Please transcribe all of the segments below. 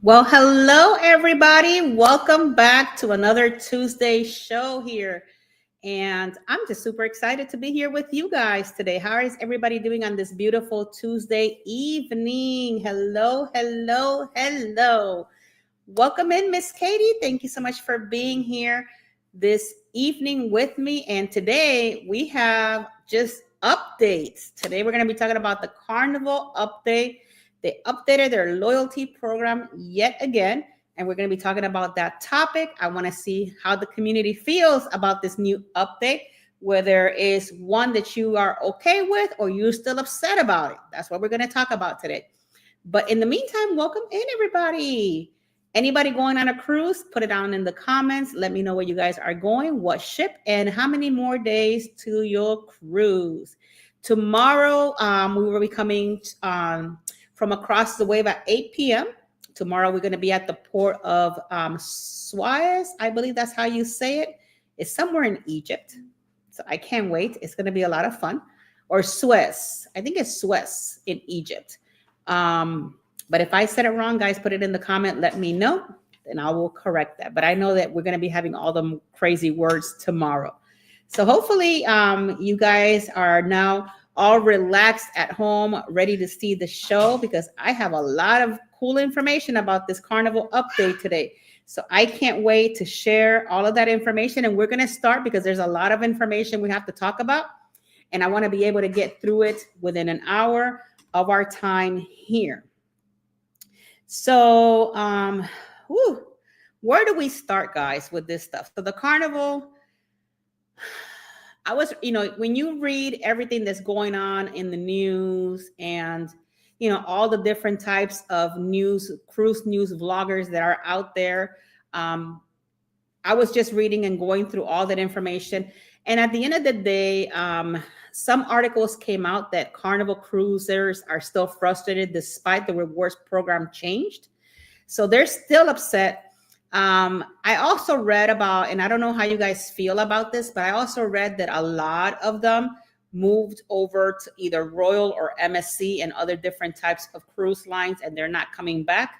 Well, hello, everybody. Welcome back to another Tuesday show here. And I'm just super excited to be here with you guys today. How is everybody doing on this beautiful Tuesday evening? Hello, hello, hello. Welcome in, Miss Katie. Thank you so much for being here this evening with me. And today we have just updates. Today we're going to be talking about the Carnival update. They updated their loyalty program yet again. And we're going to be talking about that topic. I want to see how the community feels about this new update, whether it's one that you are okay with or you're still upset about it. That's what we're going to talk about today. But in the meantime, welcome in, everybody. Anybody going on a cruise, put it down in the comments. Let me know where you guys are going, what ship, and how many more days to your cruise. Tomorrow, we will be coming from across the wave at 8 p.m. Tomorrow, we're going to be at the port of Suez. I believe that's how you say it. It's somewhere in Egypt. So I can't wait. It's going to be a lot of fun. Or Suez. I think it's Suez in Egypt. But if I said it wrong, guys, put it in the comment. Let me know, and I will correct that. But I know that we're going to be having all the crazy words tomorrow. So hopefully you guys are now all relaxed at home, ready to see the show, because I have a lot of cool information about this Carnival update today. So I can't wait to share all of that information. And we're going to start because there's a lot of information we have to talk about. And I want to be able to get through it within an hour of our time here. So, where do we start, guys, with this stuff? So the Carnival, when you read everything that's going on in the news and, all the different types of cruise news vloggers that are out there, I was just reading and going through all that information. And at the end of the day, some articles came out that Carnival cruisers are still frustrated despite the rewards program changed. So they're still upset. I also read about, and I don't know how you guys feel about this, but I also read that a lot of them moved over to either Royal or MSC and other different types of cruise lines, and they're not coming back.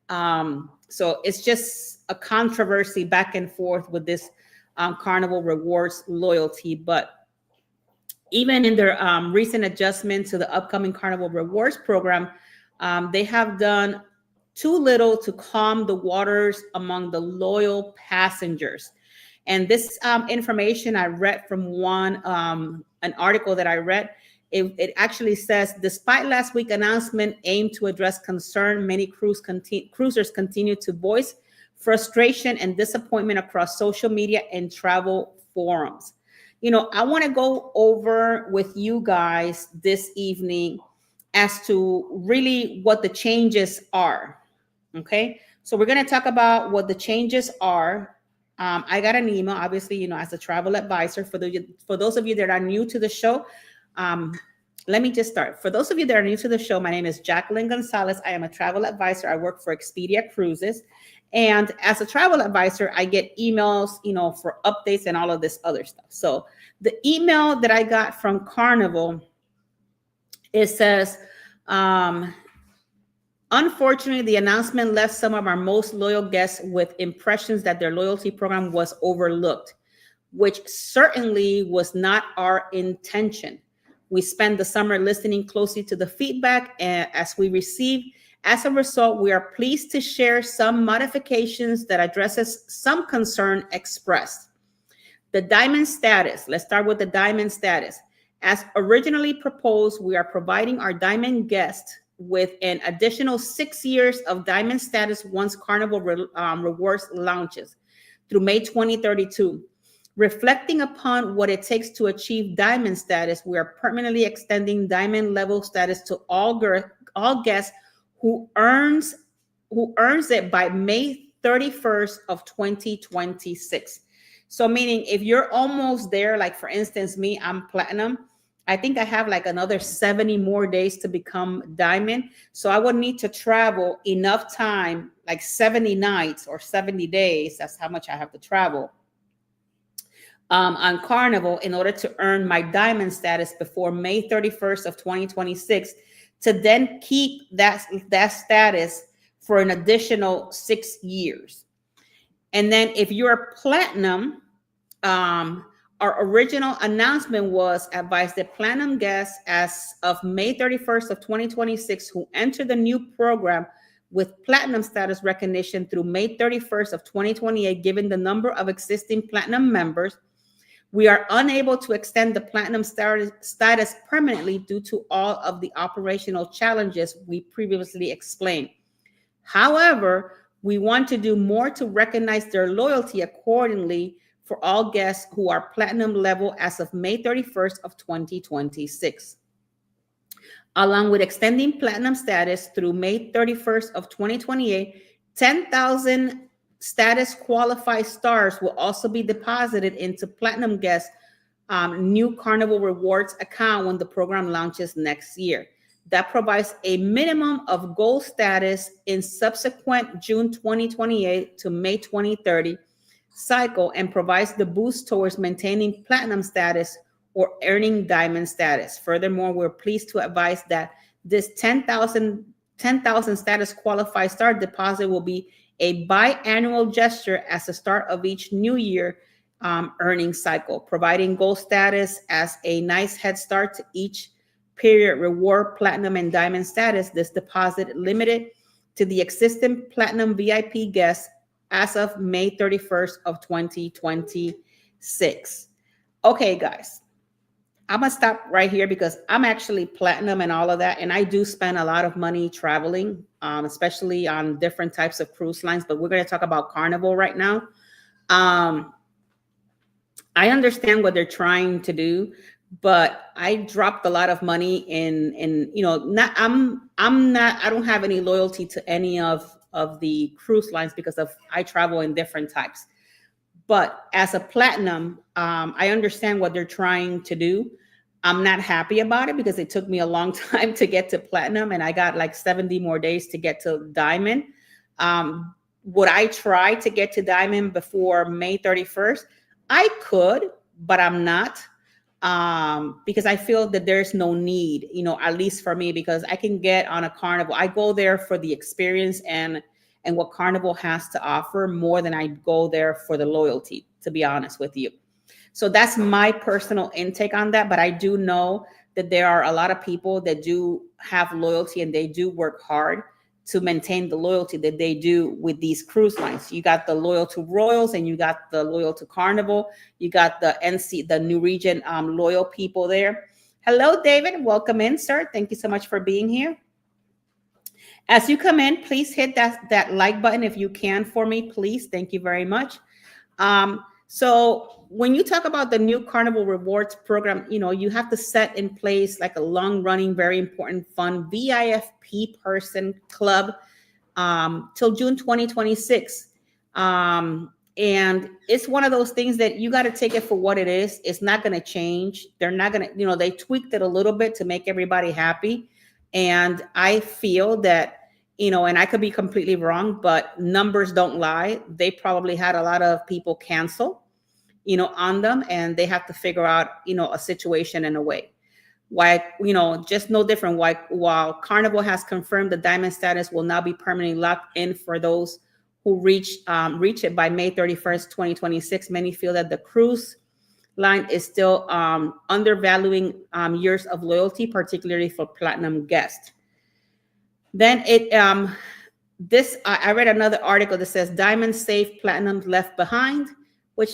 So it's just a controversy back and forth with this Carnival Rewards loyalty. But even in their recent adjustment to the upcoming Carnival Rewards program, they have done too little to calm the waters among the loyal passengers. And this information I read from an article that I read, it actually says, despite last week's announcement aimed to address concern, many cruisers continue to voice frustration and disappointment across social media and travel forums. I want to go over with you guys this evening as to really what the changes are. Okay, so we're going to talk about what the changes are. I got an email, obviously, as a travel advisor. For those of you that are new to the show, let me just start. For those of you that are new to the show, my name is Jacqueline Gonzalez. I am a travel advisor. I work for Expedia Cruises. And as a travel advisor, I get emails, for updates and all of this other stuff. So the email that I got from Carnival, it says, unfortunately, the announcement left some of our most loyal guests with impressions that their loyalty program was overlooked, which certainly was not our intention. We spent the summer listening closely to the feedback as we received. As a result, we are pleased to share some modifications that addresses some concern expressed. The diamond status. Let's start with the diamond status. As originally proposed, we are providing our diamond guests with an additional 6 years of diamond status once Carnival Rewards launches through May 2032. Reflecting upon what it takes to achieve diamond status, we are permanently extending diamond level status to all guests who earns it by May 31st of 2026. So meaning if you're almost there, like for instance, me, I'm platinum. I think I have like another 70 more days to become diamond. So I would need to travel enough time, like 70 nights or 70 days. That's how much I have to travel on Carnival in order to earn my diamond status before May 31st of 2026, to then keep that status for an additional 6 years. And then if you're platinum, our original announcement was advised that platinum guests as of May 31st of 2026 who enter the new program with platinum status recognition through May 31st of 2028, given the number of existing platinum members, we are unable to extend the platinum status permanently due to all of the operational challenges we previously explained. However, we want to do more to recognize their loyalty accordingly for all guests who are platinum level as of May 31st of 2026. Along with extending platinum status through May 31st of 2028, 10,000 status qualified stars will also be deposited into platinum guests' new Carnival Rewards account when the program launches next year. That provides a minimum of gold status in subsequent June 2028 to May 2030 cycle and provides the boost towards maintaining platinum status or earning diamond status. Furthermore, we're pleased to advise that this 10,000 status qualified star deposit will be a biannual gesture as the start of each new year earning cycle, providing gold status as a nice head start to each period reward platinum and diamond status. This deposit limited to the existing platinum VIP guests as of May 31st of 2026. Okay, guys. I'm gonna stop right here because I'm actually platinum and all of that, and I do spend a lot of money traveling, especially on different types of cruise lines. But we're gonna talk about Carnival right now. I understand what they're trying to do, but I dropped a lot of money in not I don't have any loyalty to any of the cruise lines because I travel in different types. But as a platinum, I understand what they're trying to do. I'm not happy about it because it took me a long time to get to platinum, and I got like 70 more days to get to diamond. Would I try to get to diamond before May 31st? I could, but I'm not, because I feel that there's no need, at least for me, because I can get on a Carnival. I go there for the experience and what Carnival has to offer more than I go there for the loyalty, to be honest with you. So that's my personal intake on that. But I do know that there are a lot of people that do have loyalty and they do work hard to maintain the loyalty that they do with these cruise lines. You got the loyal to Royals and you got the loyal to Carnival. You got the NC, the New Regent loyal people there. Hello, David. Welcome in, sir. Thank you so much for being here. As you come in, please hit that like button if you can for me, please. Thank you very much. So when you talk about the new Carnival Rewards program, you have to set in place like a long-running, very important fund, VIFP person club till June 2026. And it's one of those things that you got to take it for what it is. It's not going to change. They're not going to, they tweaked it a little bit to make everybody happy. And I feel that, and I could be completely wrong, but numbers don't lie. They probably had a lot of people cancel, on them, and they have to figure out, a situation in a way. Why, just no different. While Carnival has confirmed the diamond status will now be permanently locked in for those who reach it by May 31st, 2026, many feel that the cruise line is still undervaluing years of loyalty, particularly for platinum guests. Then I read another article that says diamond saved platinum left behind, which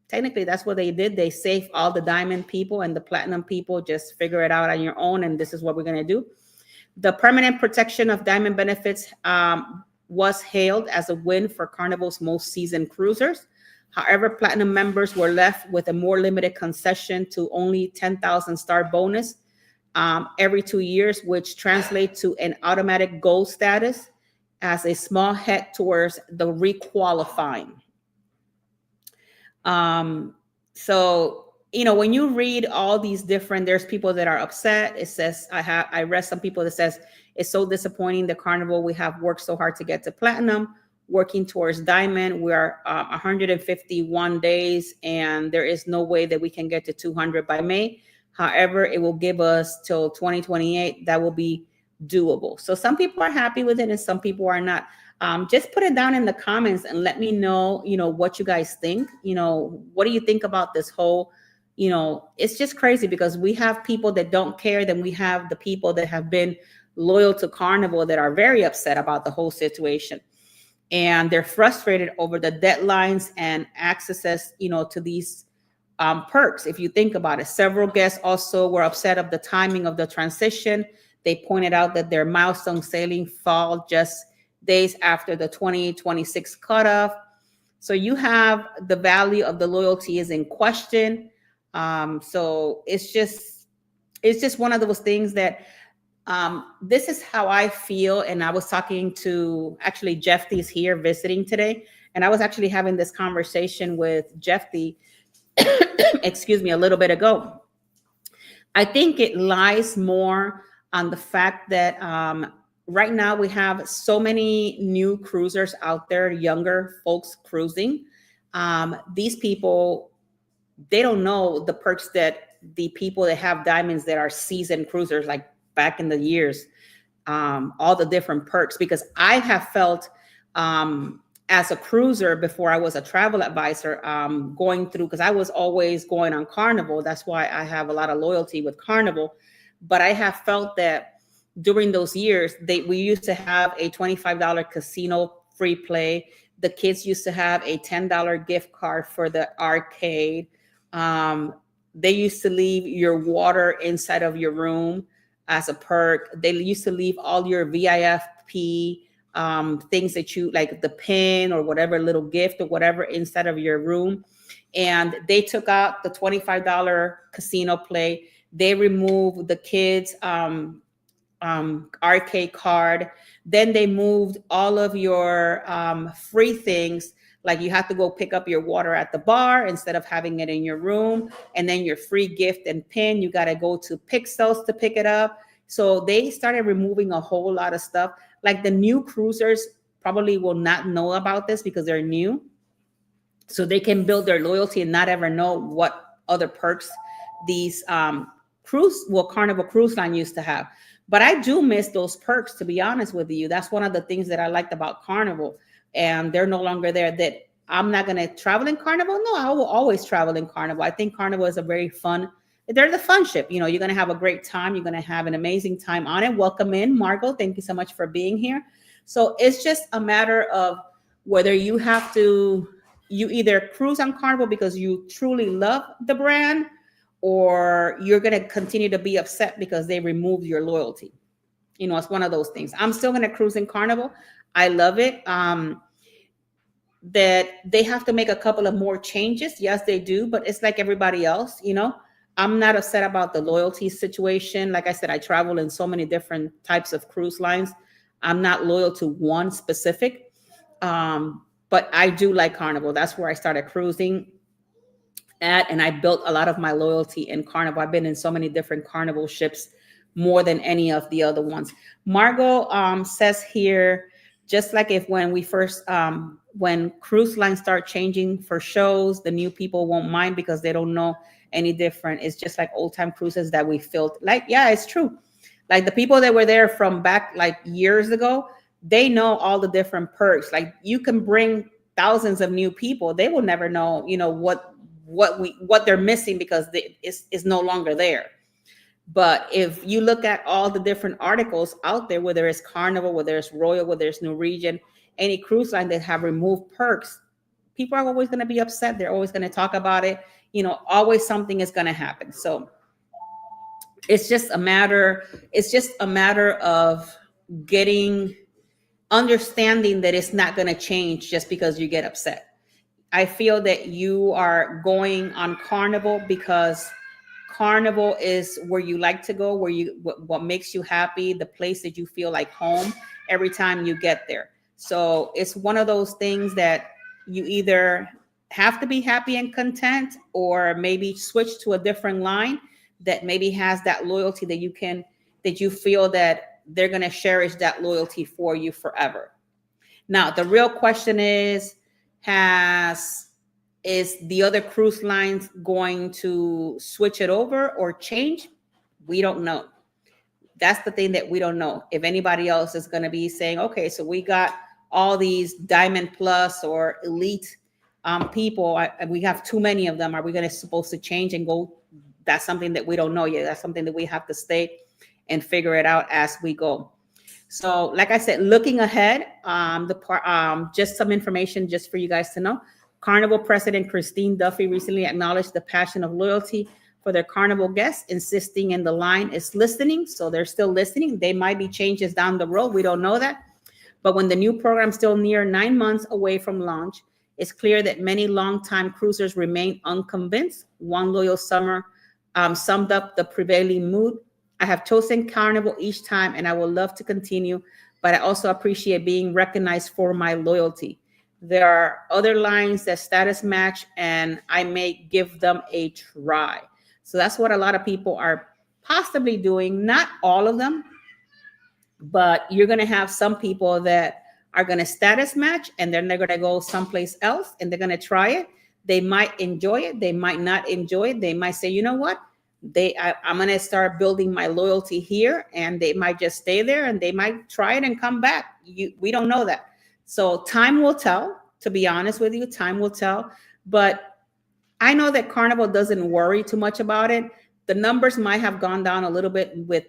technically that's what they did. They saved all the diamond people, and the platinum people just figure it out on your own, and this is what we're going to do. The permanent protection of diamond benefits was hailed as a win for Carnival's most seasoned cruisers. However, platinum members were left with a more limited concession to only 10,000 star bonus every 2 years, which translates to an automatic gold status as a small head towards the requalifying. So, when you read all these different, there's people that are upset. It says, I read some people that says, it's so disappointing, the Carnival, we have worked so hard to get to platinum, working towards diamond. We are 151 days, and there is no way that we can get to 200 by May. However, it will give us till 2028. That will be doable. So some people are happy with it and some people are not. Just put it down in the comments and let me know, what you guys think. What do you think about this whole, it's just crazy because we have people that don't care. Then we have the people that have been loyal to Carnival that are very upset about the whole situation. And they're frustrated over the deadlines and accesses, to these perks. If you think about it, several guests also were upset of the timing of the transition. They pointed out that their milestone sailing fall just days after the 2026 cutoff. So you have the value of the loyalty is in question. So it's just one of those things that this is how I feel. And I was talking to actually Jeffy's here visiting today. And I was actually having this conversation with Jeffy, excuse me, a little bit ago. I think it lies more on the fact that right now we have so many new cruisers out there, younger folks cruising. These people, they don't know the perks that the people that have diamonds that are seasoned cruisers, like back in the years, all the different perks, because I have felt as a cruiser before I was a travel advisor, going through, because I was always going on Carnival. That's why I have a lot of loyalty with Carnival. But I have felt that during those years, we used to have a $25 casino free play. The kids used to have a $10 gift card for the arcade. They used to leave your water inside of your room as a perk. They used to leave all your VIFP things that you like, the pin or whatever little gift or whatever inside of your room. And they took out the $25 casino play. They removed the kids arcade card. Then they moved all of your free things, like you have to go pick up your water at the bar instead of having it in your room. And then your free gift and pin, you got to go to Pixels to pick it up. So they started removing a whole lot of stuff. Like the new cruisers probably will not know about this because they're new. So they can build their loyalty and not ever know what other perks these Carnival Cruise Line used to have. But I do miss those perks, to be honest with you. That's one of the things that I liked about Carnival. And they're no longer there. That I'm not going to travel in Carnival. No, I will always travel in Carnival. I think Carnival is a very fun, they're the fun ship. You're going to have a great time. You're going to have an amazing time on it. Welcome in, Margot. Thank you so much for being here. So it's just a matter of whether you either cruise on Carnival because you truly love the brand, or you're going to continue to be upset because they removed your loyalty. It's one of those things. I'm still going to cruise in Carnival. I love it. That they have to make a couple of more changes. Yes, they do. But it's like everybody else, I'm not upset about the loyalty situation. Like I said, I travel in so many different types of cruise lines. I'm not loyal to one specific. But I do like Carnival. That's where I started cruising at. And I built a lot of my loyalty in Carnival. I've been in so many different Carnival ships, more than any of the other ones. Margot says here, just like when we first, when cruise lines start changing for shows, the new people won't mind because they don't know any different. It's just like old time cruises that we felt like, yeah, it's true. Like the people that were there from back like years ago, they know all the different perks. Like you can bring thousands of new people. They will never know, what they're missing because it's no longer there. But if you look at all the different articles out there, whether it's Carnival, whether it's Royal, whether it's Norwegian, any cruise line that have removed perks, people are always going to be upset. They're always going to talk about it. Always something is going to happen. So it's just a matter of understanding that it's not going to change just because you get upset. I feel that you are going on Carnival because Carnival is where you like to go, what makes you happy, the place that you feel like home every time you get there. So it's one of those things that you either have to be happy and content, or maybe switch to a different line that maybe has that loyalty that you feel that they're going to cherish that loyalty for you forever. Now, the real question is the other cruise lines going to switch it over or change? We don't know. that's the thing that we don't know. If anybody else is going to be saying, okay, so we got all these Diamond Plus or Elite people, we have too many of them. Are we going to supposed to change and go? That's something that we don't know yet. That's something that we have to stay and figure it out as we go. So, like I said, looking ahead, just some information just for you guys to know. Carnival President Christine Duffy recently acknowledged the passion of loyalty for their Carnival guests, insisting in the line is listening. So they're still listening. There might be changes down the road. We don't know that. But when the new program still near 9 months away from launch, it's clear that many longtime cruisers remain unconvinced. One loyal summer summed up the prevailing mood. I have chosen Carnival each time, and I will love to continue, but I also appreciate being recognized for my loyalty. There are other lines that status match, and I may give them a try. So that's what a lot of people are possibly doing. Not all of them, but you're going to have some people that are going to status match, and then they're going to go someplace else, and they're going to try it. They might enjoy it. They might not enjoy it. They might say, you know what? I'm going to start building my loyalty here, and they might just stay there, and they might try it and come back. We don't know that. So time will tell, to be honest with you, time will tell. But I know that Carnival doesn't worry too much about it. The numbers might have gone down a little bit with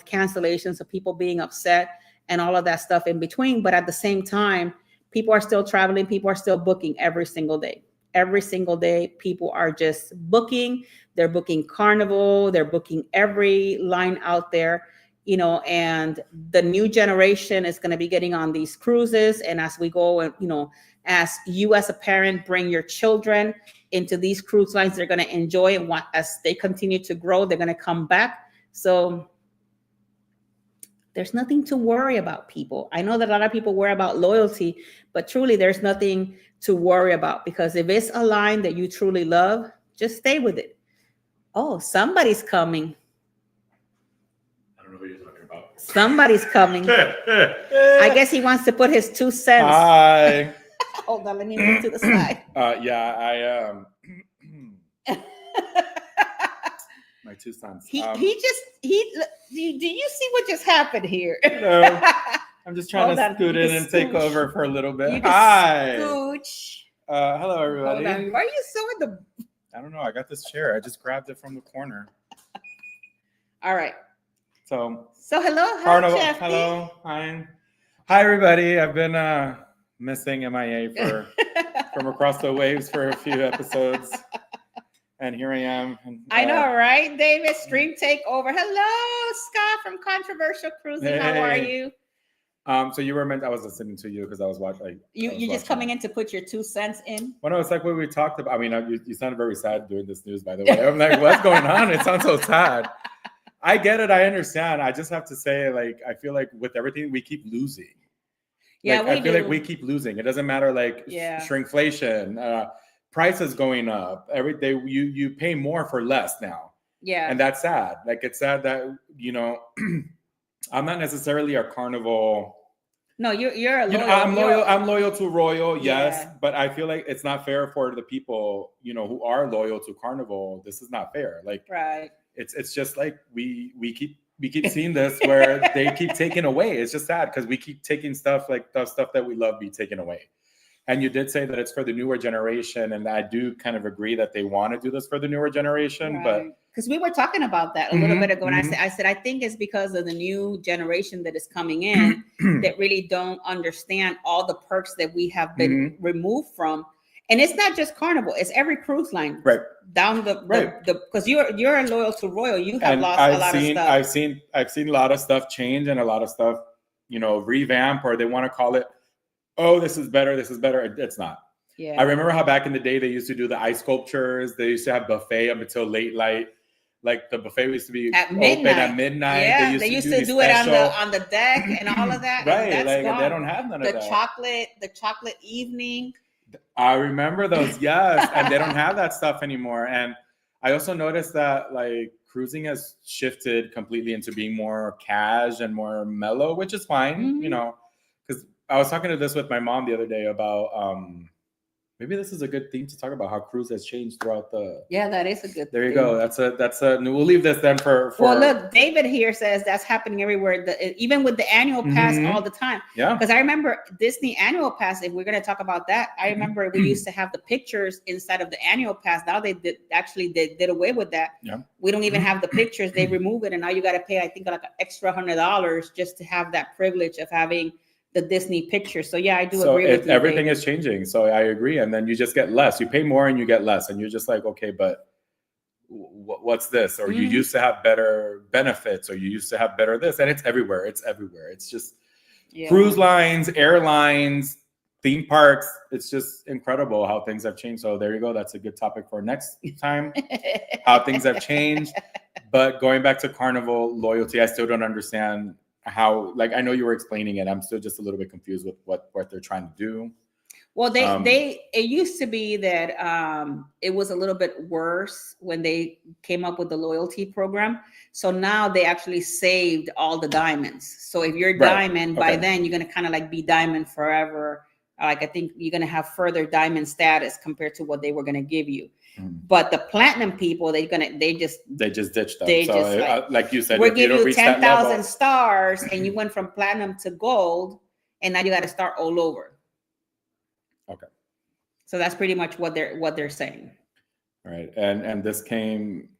cancellations of people being upset and all of that stuff in between. But at the same time, people are still traveling. People are still booking every single day. Every single day, people are just booking. They're booking Carnival. They're booking every line out there, and the new generation is going to be getting on these cruises. And as we go, and, as you as a parent bring your children into these cruise lines, they're going to enjoy it. As they continue to grow, they're going to come back. So there's nothing to worry about, people. I know that a lot of people worry about loyalty, but truly there's nothing to worry about, because if it's a line that you truly love, just stay with it. Oh, somebody's coming. I don't know what you're talking about. Somebody's coming. I guess he wants to put his 2 cents. Hi. Hold on, let me move to the side. Yeah, I am. My 2 cents. Do you see what just happened here? No, I'm just trying to scoot in and take over for a little bit. Hi. Scooch. Hello, everybody. Hold on. Why are you so in the... I don't know. I got this chair. I just grabbed it from the corner. All right. So hello. Carnival. Hi, hello. Hi, everybody. I've been missing MIA from across the waves for a few episodes. And here I am. I know, right? David, Stream Takeover. Hello, Scott from Controversial Cruising. Hey. How are you? So you were meant. I was listening to you because I was watching. You just coming in to put your 2 cents in. Well, no, it's like what we talked about. I mean, you sounded very sad doing this news, by the way. I'm like, what's going on? It sounds so sad. I get it. I understand. I just have to say, like, I feel like with everything, we keep losing. Yeah, I feel like we keep losing. It doesn't matter, like shrinkflation, prices going up. Every day you pay more for less now. Yeah. And that's sad. Like, it's sad that, I'm not necessarily a Carnival. No, you're a loyal. I'm loyal to Royal, yes, but I feel like it's not fair for the people, who are loyal to Carnival. This is not fair. Like, right. It's just like we keep seeing this where they keep taking away. It's just sad because we keep taking stuff like the stuff that we love be taken away. And you did say that it's for the newer generation, and I do kind of agree that they want to do this for the newer generation, right. But because we were talking about that a little bit ago, and I said I think it's because of the new generation that is coming in that really don't understand all the perks that we have been removed from. And it's not just Carnival; it's every cruise line, right? Down the because you're loyal to Royal, you have lost a lot of stuff. I've seen a lot of stuff change and a lot of stuff, revamp, or they want to call it, oh, this is better. It's not. Yeah. I remember how back in the day they used to do the ice sculptures. They used to have buffet up until late light. Like the buffet used to be open at midnight. Yeah, they used to do it on the deck and all of that. Right, like they don't have none of that. The chocolate evening. I remember those, yes, and they don't have that stuff anymore. And I also noticed that like cruising has shifted completely into being more cash and more mellow, which is fine, because I was talking to this with my mom the other day about Maybe this is a good theme to talk about how cruise has changed throughout the. Yeah, that is a good. There you thing. go. That's a. We'll leave this then for. Well, look, David here says that's happening everywhere. Even with the annual pass all the time. Yeah. Because I remember Disney annual pass. If we're going to talk about that, I remember we used to have the pictures inside of the annual pass. Now they did away with that. Yeah. We don't even have the pictures. They remove it, and now you got to pay, I think, like an extra $100 just to have that privilege of having the Disney picture. So yeah, I do agree with you. Everything David. is changing. So I agree. And then you just get less. You pay more and you get less. And you're just like, okay, but what's this? Or you used to have better benefits, or you used to have better this. And it's everywhere. It's everywhere. It's just cruise lines, airlines, theme parks. It's just incredible how things have changed. So there you go. That's a good topic for next time, how things have changed. But going back to Carnival Loyalty, I still don't understand how, like, I know you were explaining it. I'm still just a little bit confused with what they're trying to do. Well, it used to be that it was a little bit worse when they came up with the loyalty program. So now they actually saved all the diamonds. So if you're diamond, by then you're going to kind of like be diamond forever. Like, I think you're going to have further diamond status compared to what they were going to give you. But the platinum people, they just ditched them. They so just like you said, we're if you giving don't you reach that 10,000 level, stars, and you went from platinum to gold, and now you got to start all over. Okay. So that's pretty much what they're saying. All right. And this came,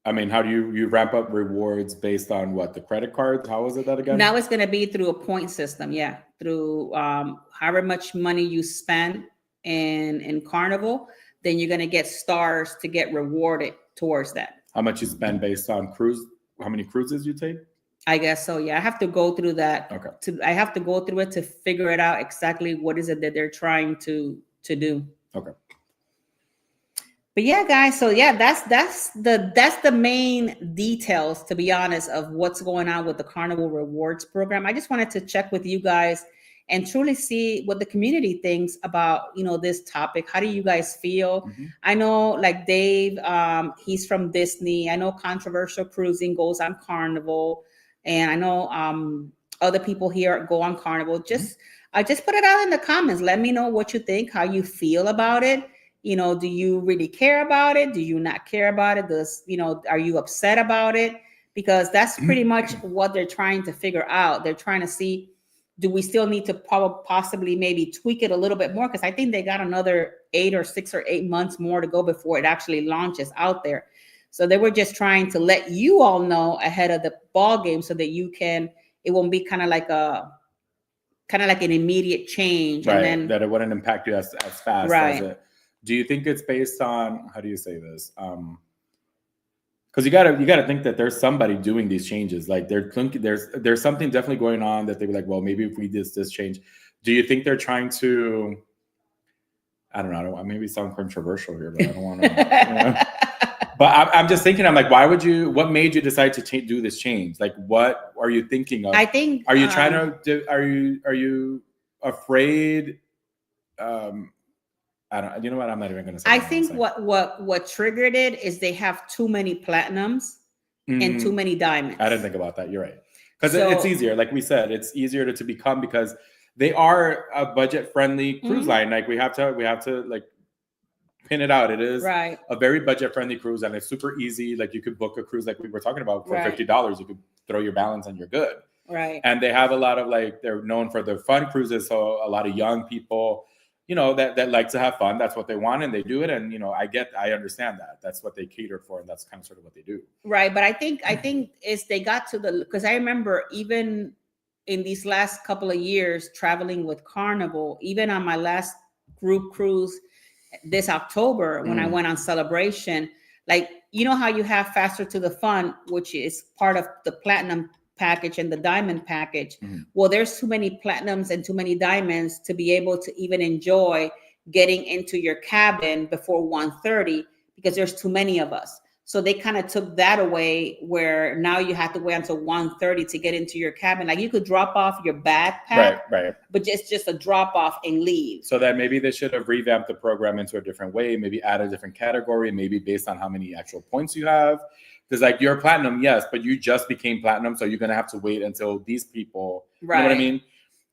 I mean, how do you ramp up rewards based on what, the credit cards? How is it that again? Now it's going to be through a point system. Yeah. Through however much money you spend in Carnival, then you're going to get stars to get rewarded towards that. How much you spend based on cruise, how many cruises you take? I guess so. Yeah. I have to go through that. Okay. I have to go through it to figure it out exactly what is it that they're trying to do. Okay. But yeah, guys. So yeah, that's the main details, to be honest, of what's going on with the Carnival Rewards program. I just wanted to check with you guys and truly see what the community thinks about, this topic. How do you guys feel? I know, like Dave, he's from Disney. I know Controversial Cruising goes on Carnival, and I know other people here go on Carnival. Just put it out in the comments. Let me know what you think, how you feel about it. Do you really care about it? Do you not care about it? Are you upset about it? Because that's pretty much what they're trying to figure out. They're trying to see, do we still need to possibly maybe tweak it a little bit more? Because I think they got another 6 or 8 months more to go before it actually launches out there. So they were just trying to let you all know ahead of the ball game so that it won't be kind of like an immediate change. Right. And then that it wouldn't impact you as fast as it. Do you think it's based on, how do you say this? Because you gotta think that there's somebody doing these changes. Like there's something definitely going on that they be like, well, maybe if we did this change. Do you think they're trying to? I don't know. I don't maybe sound controversial here, but I don't want to. But I'm just thinking. I'm like, what made you decide to do this change? Like, what are you thinking of? I think. Are you trying to? Are you afraid? I don't. You know what? I'm not even going to say. I think what triggered it is they have too many platinums and too many diamonds. I didn't think about that. You're right, because it's easier. Like we said, it's easier to become, because they are a budget-friendly cruise line. Like we have to like pin it out. It is a very budget-friendly cruise, and it's super easy. Like you could book a cruise, like we were talking about, for $50. You could throw your balance and you're good. Right. And they have a lot of, like, they're known for their fun cruises, so a lot of young people, that like to have fun. That's what they want, and they do it. And I understand that. That's what they cater for, and that's kind of sort of what they do. Right. But I think is they got to because I remember even in these last couple of years traveling with Carnival, even on my last group cruise this October when I went on Celebration, like, how you have Faster to the Fun, which is part of the platinum package and the diamond package. Well, there's too many platinums and too many diamonds to be able to even enjoy getting into your cabin before 1:30, because there's too many of us. So they kind of took that away, where now you have to wait until 1:30 to get into your cabin. Like you could drop off your backpack, right, but just a drop off and leave. So that maybe they should have revamped the program into a different way, maybe add a different category, maybe based on how many actual points you have. Because like you're platinum, yes, but you just became platinum, so you're gonna have to wait until these people, you know what I mean?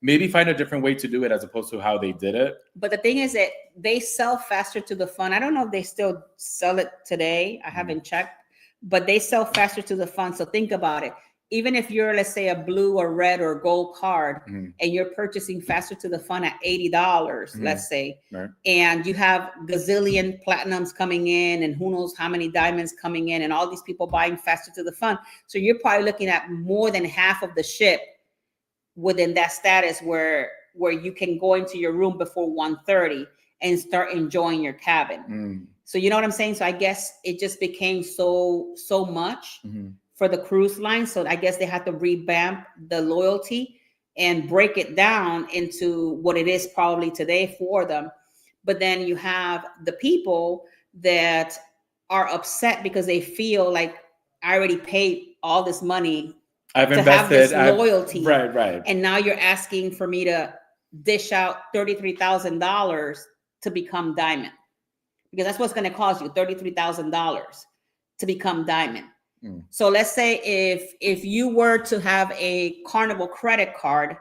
maybe find a different way to do it as opposed to how they did it. But the thing is that they sell faster to the fund. I don't know if they still sell it today. I haven't checked, but they sell faster to the fund. So think about it. Even if you're, let's say, a blue or red or gold card, and you're purchasing faster to the fund at $80, let's say, and you have gazillion platinums coming in and who knows how many diamonds coming in and all these people buying faster to the fund. So you're probably looking at more than half of the ship within that status where you can go into your room before 1:30 and start enjoying your cabin. So you know what I'm saying? So I guess it just became so much for the cruise line. So I guess they had to revamp the loyalty and break it down into what it is probably today for them. But then you have the people that are upset because they feel like, I already paid all this money I've to invested, have this loyalty. Right. And now you're asking for me to dish out $33,000 to become diamond, because that's what's going to cost you, $33,000 to become diamond. So let's say if you were to have a Carnival credit card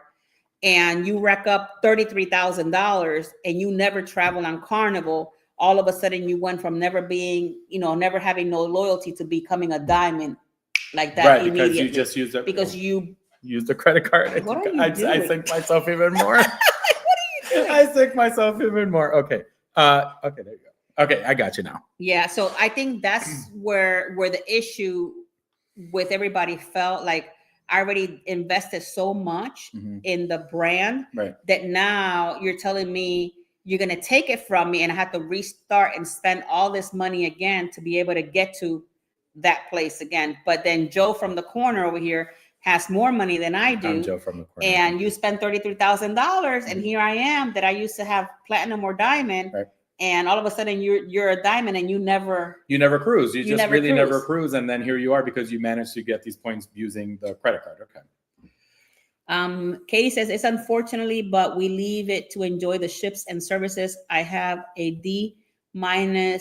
and you rack up $33,000 and you never travel on Carnival, all of a sudden you went from never being, never having no loyalty to becoming a diamond like that. Right, immediately. because you just used it. Because you used the credit card. What are you I doing? sink myself even more. What are you doing? I sink myself even more. Okay. Okay, there you go. Okay, I got you now. Yeah, so I think that's where the issue with everybody felt like, I already invested so much in the brand that now you're telling me you're going to take it from me and I have to restart and spend all this money again to be able to get to that place again. But then Joe from the corner over here has more money than I do. I'm Joe from the corner. And you spend $33,000 and here I am that I used to have platinum or diamond. And all of a sudden you're a diamond and you never cruise. You just really never cruise. And then here you are because you managed to get these points using the credit card. Okay. Katie says, it's unfortunately, but we leave it to enjoy the ships and services. I have a D- Diamond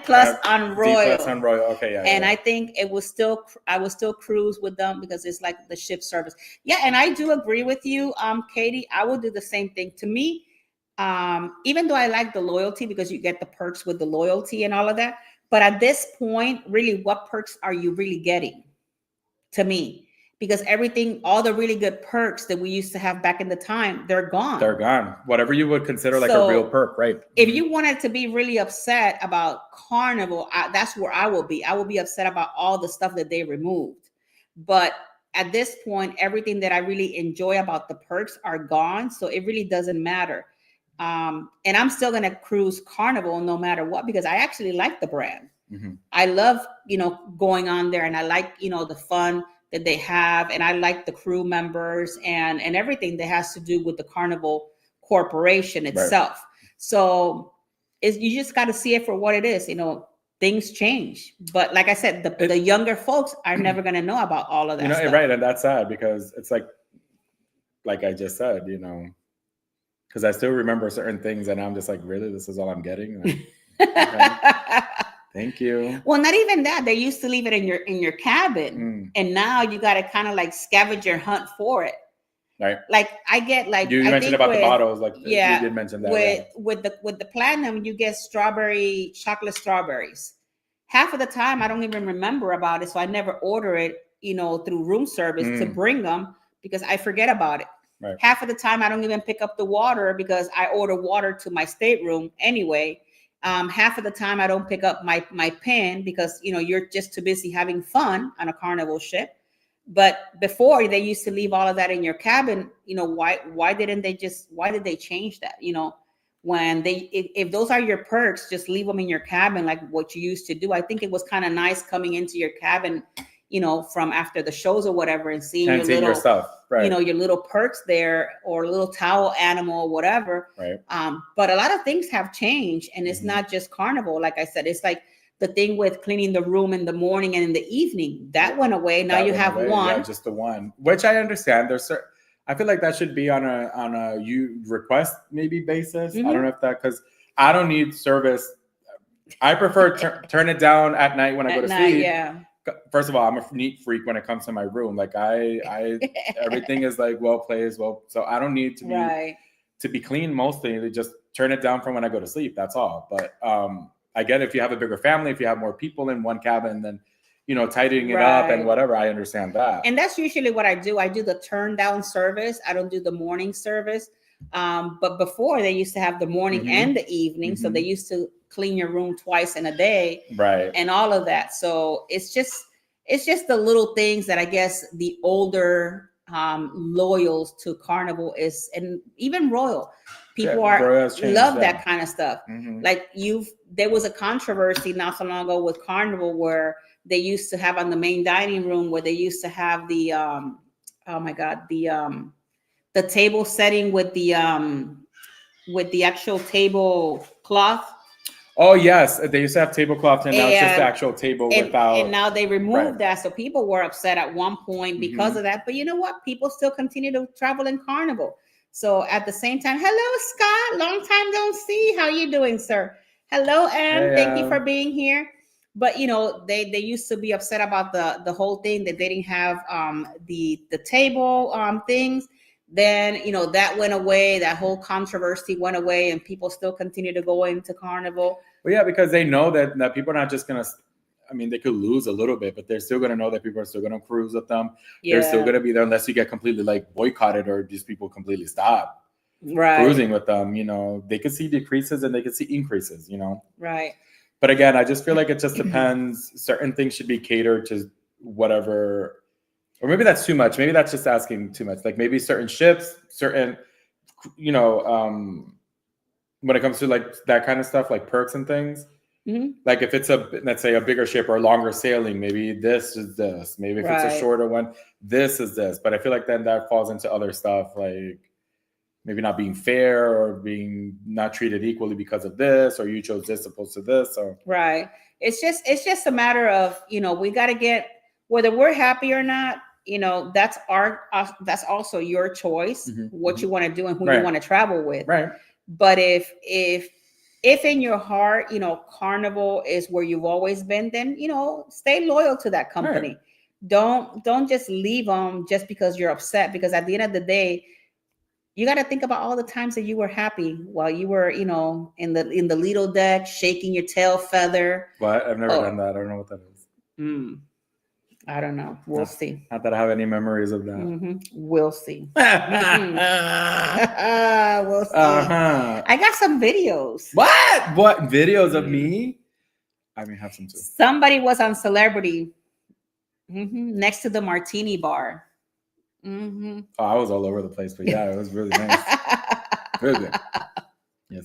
Plus on Royal. D+ on Royal. Okay, yeah. And I think I will still cruise with them because it's like the ship service. Yeah, and I do agree with you, Katie. I will do the same thing. To me, even though I like the loyalty because you get the perks with the loyalty and all of that, but at this point, really, what perks are you really getting? To me. Because everything, all the really good perks that we used to have back in the time, they're gone. They're gone. Whatever you would consider like a real perk, right? If you wanted to be really upset about Carnival, that's where I will be. I will be upset about all the stuff that they removed. But at this point, everything that I really enjoy about the perks are gone. So it really doesn't matter. And I'm still going to cruise Carnival no matter what, because I actually like the brand. I love, going on there, and I like, the fun that they have, and I like the crew members and everything that has to do with the Carnival Corporation itself. So you just got to see it for what it is. Things change, but like I said, the younger folks are never going to know about all of that stuff. Right, and that's sad because it's like I just said, because I still remember certain things, and I'm just like, really, this is all I'm getting. Okay. Thank you. Well, not even that. They used to leave it in your cabin, and now you got to kind of like scavenger hunt for it. Right. Like I get like you mentioned about the bottles, like you did mention that. With the platinum, you get chocolate strawberries. Half of the time, I don't even remember about it, so I never order it, through room service to bring them because I forget about it. Right. Half of the time, I don't even pick up the water because I order water to my stateroom anyway. Half of the time I don't pick up my pen because, you're just too busy having fun on a Carnival ship. But before, they used to leave all of that in your cabin. Why did they change that? When if those are your perks, just leave them in your cabin like what you used to do. I think it was kind of nice coming into your cabin, from after the shows or whatever and seeing your stuff, right? Your little perks there or a little towel animal or whatever. Right. But a lot of things have changed, and it's not just Carnival. Like I said, it's like the thing with cleaning the room in the morning and in the evening that went away. Now you have one. Yeah, just the one, which I understand. I feel like that should be on a you request maybe basis. I don't know if because I don't need service. I prefer turn it down at night when I go to sleep. Yeah. first of all, I'm a neat freak when it comes to my room. Like I everything is like well placed, so I don't need to be Right. to be clean mostly. They just turn it down from when I go to sleep. That's all. But I get if you have a bigger family, if you have more people in one cabin, then tidying it up and Right. whatever. I understand that. And that's usually what I do. I do the turn down service. I don't do the morning service. But before they used to have the morning and the evening. So they used to clean your room twice in a day. Right. And all of that. So it's just the little things that I guess the older loyals to Carnival is, and even Royal. People love that kind of stuff. Like there was a controversy not so long ago with Carnival where they used to have on the main dining room where they used to have the oh my god, the table setting with the actual tablecloth. Oh yes, they used to have tablecloth, and now it's just the actual table without. And now they removed that, so people were upset at one point because of that. But you know what? People still continue to travel in Carnival. So at the same time, hello Scott, long time don't see. How you doing, sir? Hello, Anne. Thank you for being here. But they used to be upset about the whole thing that they didn't have the table things. Then that went away. That whole controversy went away, and people still continue to go into Carnival. Well, yeah, because they know that people are not just gonna. I mean, they could lose a little bit, but they're still gonna know that people are still gonna cruise with them. Yeah. They're still gonna be there unless you get completely like boycotted or these people completely stop cruising with them. They could see decreases and they could see increases. Right. But again, I just feel like it just depends. Certain things should be catered to whatever. Or maybe that's too much. Maybe that's just asking too much. Like maybe certain ships, certain, when it comes to like that kind of stuff, like perks and things. Like if it's let's say a bigger ship or longer sailing, maybe this is this. Maybe if it's a shorter one, this is this. But I feel like then that falls into other stuff, like maybe not being fair or being not treated equally because of this, or you chose this opposed to this. So right. It's just a matter of we got to get, whether we're happy or not. That's that's also your choice, what you want to do and who you want to travel with. Right. But if in your heart, Carnival is where you've always been, then, stay loyal to that company. Right. Don't just leave them just because you're upset, because at the end of the day, you got to think about all the times that you were happy while you were, in the Lido deck, shaking your tail feather. What? I've never done that. I don't know what that is. I don't know. We'll see. Not that I have any memories of that. We'll see. We'll see. I got some videos. What videos of me? I may have some too. Somebody was on Celebrity next to the martini bar. Oh, I was all over the place, but yeah, it was really nice. Really good. Yes.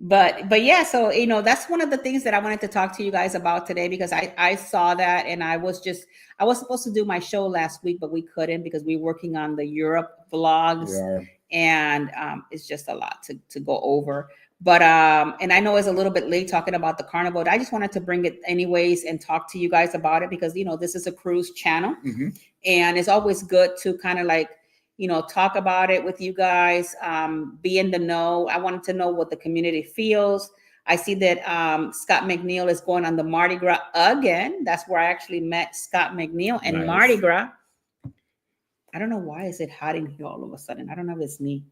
But yeah, so that's one of the things that I wanted to talk to you guys about today, because I saw that, and I was supposed to do my show last week, but we couldn't because we were working on the Europe vlogs, and it's just a lot to go over. But and I know it's a little bit late talking about the Carnival. I just wanted to bring it anyways and talk to you guys about it, because this is a cruise channel, and it's always good to kind of like talk about it with you guys, be in the know. I wanted to know what the community feels. I see that Scott McNeil is going on the Mardi Gras again. That's where I actually met Scott McNeil and Mardi Gras. I don't know why is it hot in here all of a sudden. I don't know if it's me.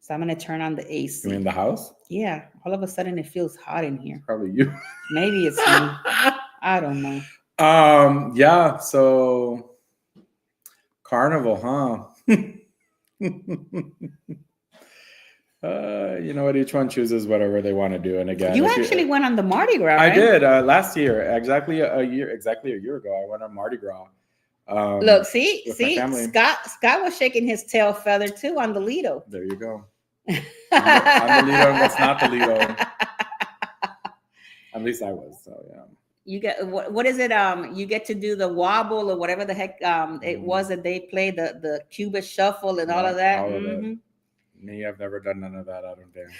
So I'm going to turn on the AC. You mean the house? Yeah. All of a sudden it feels hot in here. Probably you. Maybe it's me. I don't know. Yeah. So Carnival, huh? You know what? Each one chooses whatever they want to do. And again, you actually went on the Mardi Gras. I did last year, exactly a year ago. I went on Mardi Gras. Look, see, Scott was shaking his tail feather too on the Lido. There you go. on the Lido, and what's not the Lido? At least I was. So yeah. You get what is it? You get to do the wobble or whatever the heck it was that they played, the Cuba shuffle and all of that. All of it. Me, I've never done none of that. I don't dance.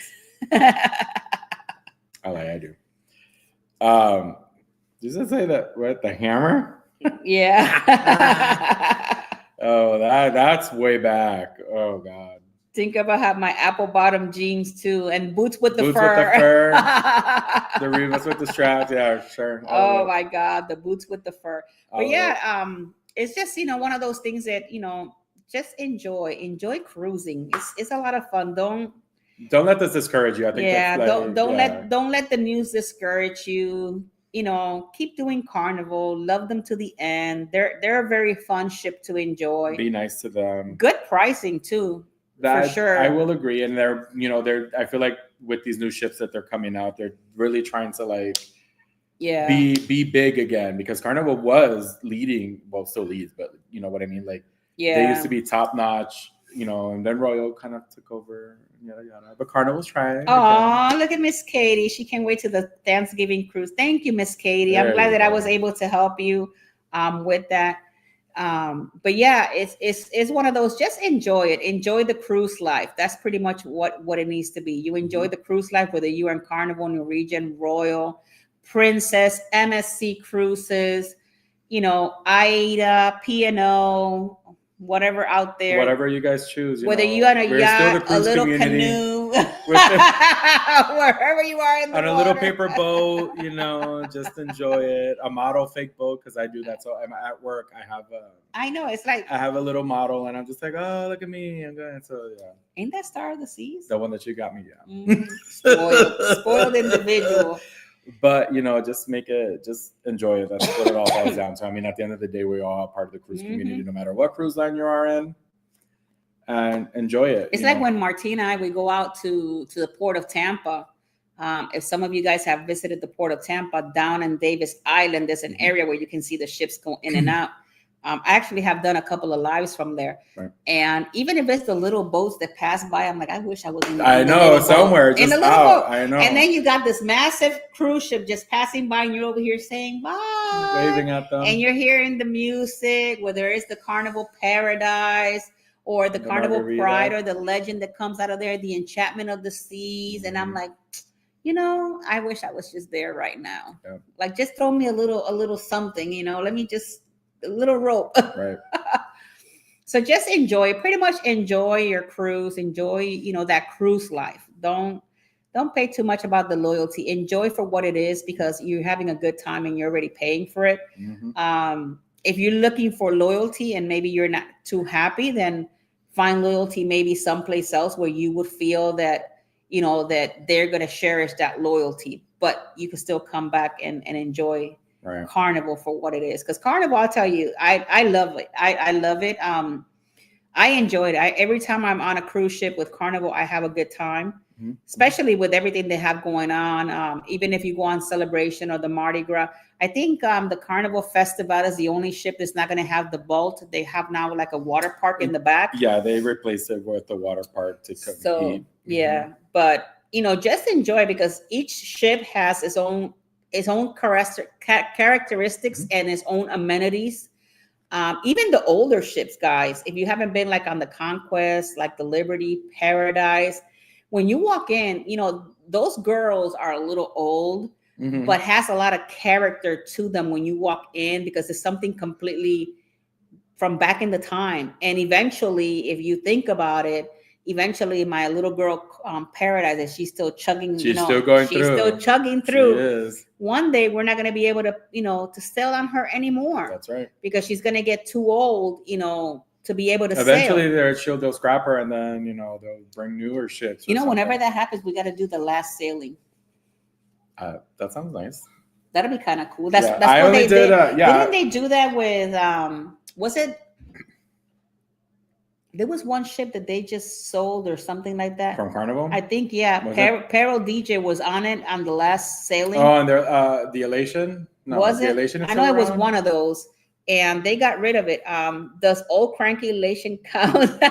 I do. Does it say that? What, the hammer? Yeah. Oh, that's way back. Oh God. Think about have my apple bottom jeans too, and boots with the Boots fur. with the fur. The Reeboks with the straps. Yeah, sure. Oh my God, the boots with the fur. But All yeah, it's just one of those things that just enjoy cruising. It's a lot of fun. Don't let this discourage you. I think Yeah, that's like don't let the news discourage you. Keep doing Carnival. Love them to the end. They're a very fun ship to enjoy. Be nice to them. Good pricing too. That for sure. I will agree. And they're I feel like with these new ships that they're coming out, they're really trying to like be big again, because Carnival was leading, well, still leads, but you know what I mean? Like they used to be top notch, and then Royal kind of took over, yada yada. But Carnival's trying. Oh, look at Miss Katie. She can't wait to the Thanksgiving cruise. Thank you, Miss Katie. There I'm glad that go. I was able to help you with that. But yeah, it's one of those, just enjoy it. Enjoy the cruise life. That's pretty much what it needs to be. You enjoy the cruise life, whether you're in Carnival, Norwegian, Royal, Princess, MSC Cruises, AIDA, P&O, whatever out there. Whatever you guys choose. Whether you're on a yacht, a little canoe, wherever you are in the on a water. little paper boat, just enjoy it. A model fake boat, because I do that. So I'm at work. I know, it's like I have a little model, and I'm just like, oh, look at me. I'm going. So yeah. Ain't that Star of the Seas? The one that you got me, yeah. Spoiled individual. But just enjoy it. That's what it all boils down to. I mean, at the end of the day, we're all part of the cruise community, no matter what cruise line you are in, and enjoy it. It's like when Martina and I, we go out to the port of Tampa. If some of you guys have visited the port of Tampa, down in Davis Island, there's an area where you can see the ships go in and out. I actually have done a couple of lives from there. Right. And even if it's the little boats that pass by, I'm like, I wish I was in the I know, somewhere boat. just in the little out. boat. I know. And then you got this massive cruise ship just passing by, and you're over here saying bye, waving at them, and you're hearing the music, whether it's the Carnival Paradise or the Carnival Margarita. Pride or the Legend that comes out of there, the Enchantment of the Seas. And I'm like, I wish I was just there right now. Yeah. Like, just throw me a little something, let me just a little rope. Right. So just pretty much enjoy your cruise. Enjoy, that cruise life. Don't pay too much about the loyalty. Enjoy for what it is, because you're having a good time and you're already paying for it. Mm-hmm. If you're looking for loyalty and maybe you're not too happy, then find loyalty maybe someplace else where you would feel that, that they're going to cherish that loyalty, but you can still come back and enjoy Carnival for what it is. Because Carnival, I'll tell you, I love it. I love it. I enjoy it. Every time I'm on a cruise ship with Carnival, I have a good time, especially with everything they have going on. Even if you go on Celebration or the Mardi Gras, I think the Carnival Festival is the only ship that's not going to have the vault. They have now like a water park in the back. Yeah, they replaced it with the water park to compete. So yeah, but just enjoy, because each ship has its own characteristics and its own amenities. Even the older ships, guys, if you haven't been like on the Conquest, like the Liberty, Paradise, when you walk in, those girls are a little old, but has a lot of character to them when you walk in, because it's something completely from back in the time. And eventually, if you think about it, my little girl Paradise, and she's still chugging. She's still going through. She's still chugging through. She is. One day we're not going to be able to, to sail on her anymore. That's right. Because she's going to get too old, to be able to Eventually, sail. they'll scrap her, and then they'll bring newer ships. Whenever that happens, we got to do the last sailing. That sounds nice. That'll be kind of cool. That's what they did. Didn't they do that with? Was it? There was one ship that they just sold or something like that. From Carnival? I think, yeah. Peril DJ was on it on the last sailing. Oh, and the Elation? No, was it? Elation I know it was one of those. And they got rid of it. Does old cranky Elation count?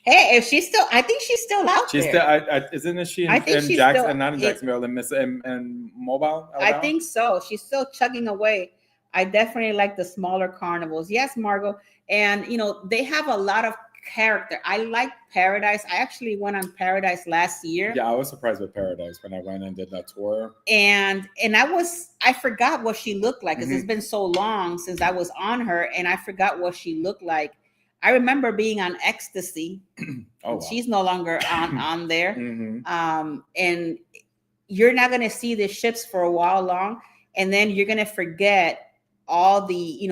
Hey, if she's still, I think she's still out there. Isn't she in, I think she's Jackson, still, not in Jacksonville, in Mobile? Alabama? I think so. She's still chugging away. I definitely like the smaller carnivals. Yes, Margot. And, they have a lot of character. I like Paradise. I actually went on Paradise last year. Yeah, I was surprised with Paradise when I went and did that tour. And I forgot what she looked like, because it's been so long since I was on her, and I forgot what she looked like. I remember being on Ecstasy. Oh, wow. She's no longer on there. Mhm. And you're not going to see the ships for a while long, and then you're going to forget all the,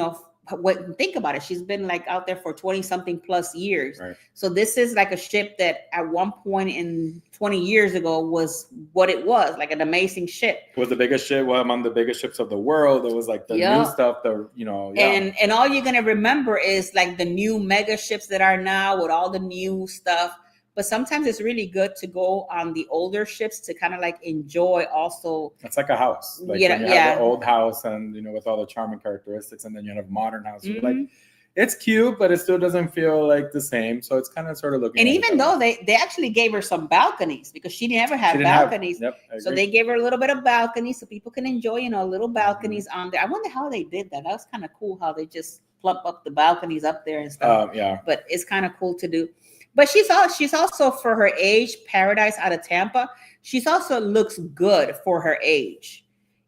what, think about it. She's been like out there for 20 something plus years. Right. So this is like a ship that at one point in 20 years ago was what it was, like an amazing ship. It was the biggest ship, well, among the biggest ships of the world. It was like the new stuff, And all you're going to remember is like the new mega ships that are now with all the new stuff. But sometimes it's really good to go on the older ships to kind of like enjoy also. It's like a house. Like when you have the old house and, with all the charming characteristics, and then you have modern house. Mm-hmm. Like, it's cute, but it still doesn't feel like the same. So it's kind of sort of looking. And even though they actually gave her some balconies, because she never had balconies. So they gave her a little bit of balconies so people can enjoy, little balconies on there. I wonder how they did that. That was kind of cool how they just plump up the balconies up there and stuff. Yeah. But it's kind of cool to do. But she's also, for her age, Paradise out of Tampa. She's also looks good for her age,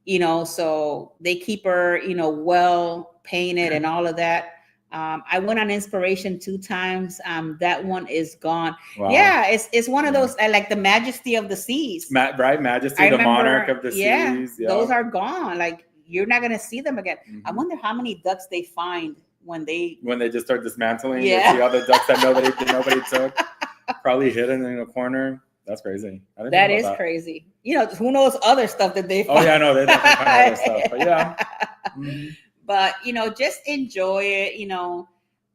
so they keep her, well painted and all of that. I went on Inspiration 2 times. That one is gone. Wow. Yeah, it's one of those, like the Majesty of the Seas. Right, Majesty, the Monarch of the Seas. Yeah, those are gone. Like, you're not going to see them again. Mm-hmm. I wonder how many ducks they find when they just start dismantling. Yeah, the other ducks that nobody took, probably hidden in a corner. That's crazy. That is crazy. Who knows other stuff that they find. Oh yeah, no, they definitely find other stuff. But yeah. Mm-hmm. But just enjoy it.